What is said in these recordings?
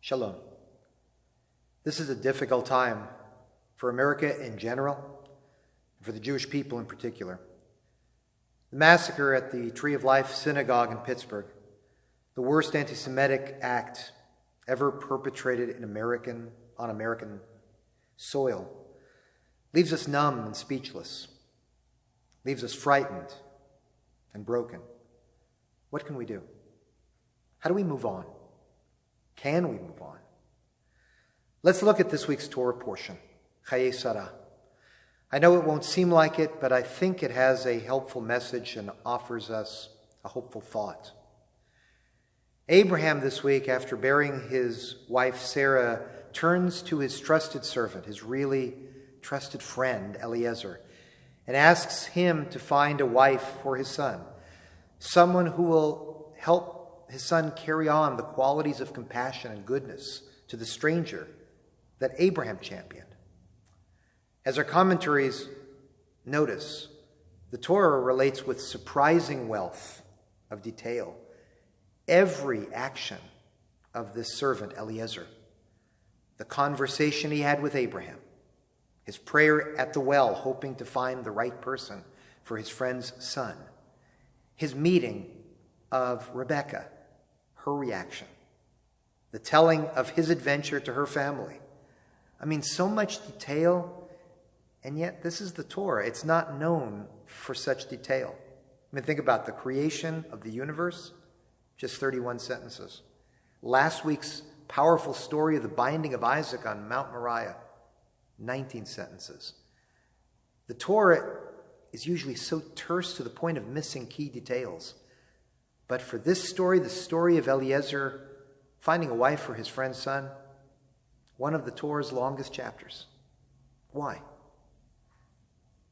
Shalom. This is a difficult time for America in general, and for the Jewish people in particular. The massacre at the Tree of Life Synagogue in Pittsburgh, the worst anti-Semitic act ever perpetrated on American soil, leaves us numb and speechless, leaves us frightened and broken. What can we do? How do we move on? Can we move on? Let's look at this week's Torah portion, Chayei. I know it won't seem like it, but I think it has a helpful message and offers us a hopeful thought. Abraham this week, after burying his wife Sarah, turns to his trusted servant, his really trusted friend Eliezer, and asks him to find a wife for his son, someone who will help his son carry on the qualities of compassion and goodness to the stranger that Abraham championed. As our commentaries notice, the Torah relates with surprising wealth of detail every action of this servant Eliezer. The conversation he had with Abraham, his prayer at the well hoping to find the right person for his friend's son, his meeting of Rebekah, her reaction, the telling of his adventure to her family. I mean, so much detail, and yet this is the Torah. It's not known for such detail. I mean, think about the creation of the universe, just 31 sentences. Last week's powerful story of the binding of Isaac on Mount Moriah, 19 sentences. The Torah is usually so terse to the point of missing key details. But for this story, the story of Eliezer finding a wife for his friend's son, one of the Torah's longest chapters. Why?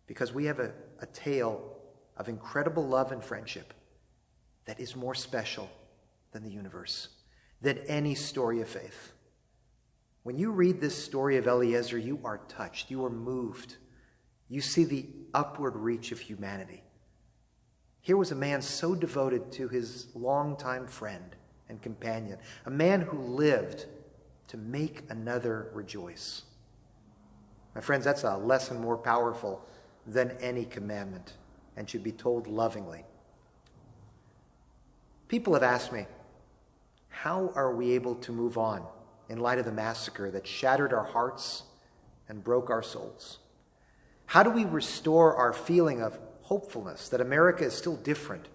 Because we have a tale of incredible love and friendship that is more special than the universe, than any story of faith. When you read this story of Eliezer, you are touched, you are moved. You see the upward reach of humanity. Here was a man so devoted to his longtime friend and companion, a man who lived to make another rejoice. My friends, that's a lesson more powerful than any commandment and should be told lovingly. People have asked me, how are we able to move on in light of the massacre that shattered our hearts and broke our souls? How do we restore our feeling of hopefulness that America is still different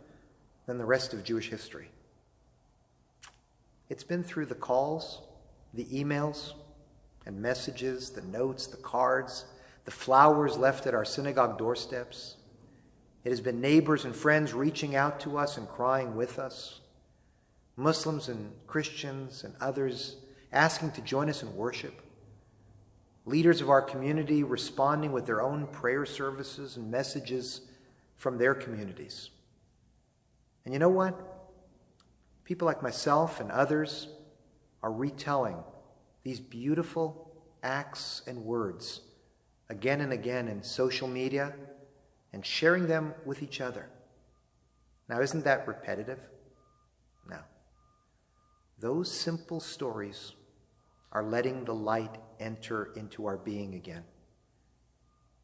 than the rest of Jewish history? It's been through the calls, the emails and messages, the notes, the cards, the flowers left at our synagogue doorsteps. It has been neighbors and friends reaching out to us and crying with us, Muslims and Christians and others asking to join us in worship, leaders of our community responding with their own prayer services and messages from their communities. And you know what? People like myself and others are retelling these beautiful acts and words again and again in social media and sharing them with each other. Now, isn't that repetitive? No. Those simple stories are letting the light enter into our being again.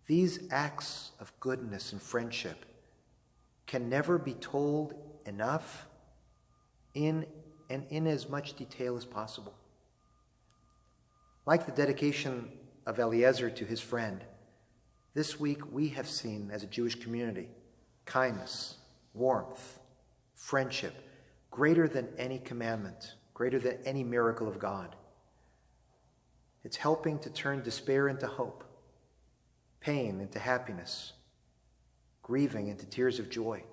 These acts of goodness and friendship can never be told enough in as much detail as possible. Like the dedication of Eliezer to his friend, this week we have seen as a Jewish community kindness, warmth, friendship, greater than any commandment, greater than any miracle of God. It's helping to turn despair into hope, pain into happiness, grieving into tears of joy.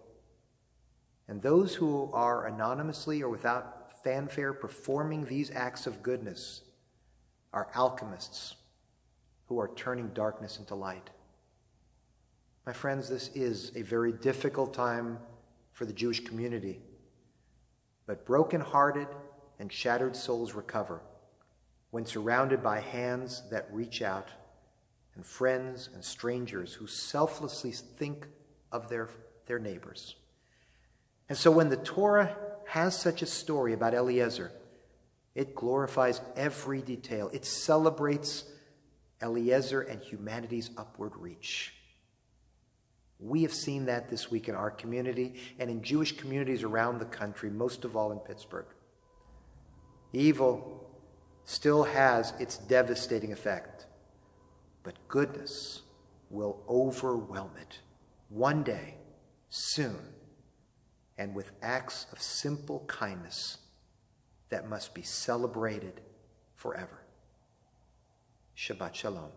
And those who are anonymously or without fanfare performing these acts of goodness are alchemists who are turning darkness into light. My friends, this is a very difficult time for the Jewish community, but broken-hearted and shattered souls recover when surrounded by hands that reach out and friends and strangers who selflessly think of their neighbors. And so when the Torah has such a story about Eliezer, It glorifies every detail. It celebrates Eliezer and humanity's upward reach. We have seen that this week in our community and in Jewish communities around the country, most of all in Pittsburgh. Evil still has its devastating effect, but goodness will overwhelm it one day, soon, and with acts of simple kindness that must be celebrated forever. Shabbat Shalom.